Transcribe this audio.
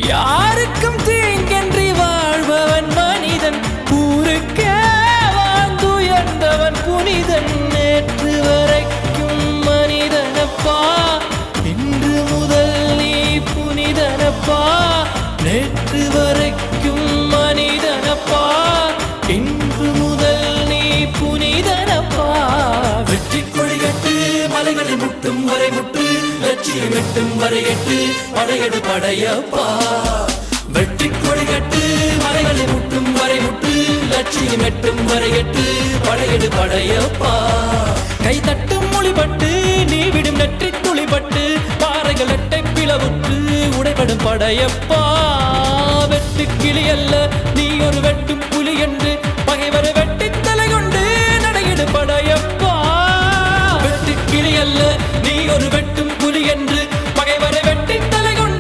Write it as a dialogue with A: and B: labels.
A: யாருக்கும் தீங்கன்றி வாழ்பவன் மனிதன், ஊருக்கே வாழ்ந்துயர்ந்தவன் புனிதன். நேற்று வரைக்கும் மனிதனப்பா, இன்று முதல் நீ புனிதனப்பா. நேற்று வரைக்கும் மனிதனப்பா, இன்று முதல் நீ புனிதனப்பா. வெற்றி கொடிகட்டு மலைகளை முட்டும் வரை முட்டு, லட்சியம் எட்டும் வரை எட்டு, படையெடு படையப்பா. வெற்றி கொடிகட்டு மலைகளை முட்டும் வரை முட்டு, லட்சியம் எட்டும் வரை எட்டு, படையெடு படையப்பா. கை தட்டும் மொழிபட்டு நீ விடும் நெற்றி துளிபட்டு, பாறைகள் எட்டை பிளவுற்று உடைபடும் படையப்பா. வெட்டு கிளி அல்ல நீ ஒரு வெட்டும் புலி என்று, பகைவரை வெட்டி தலை கொண்டு நடையிடு படையப்பா. வெட்டு கிளி அல்ல நீ ஒரு வெட்டும் புலி என்று,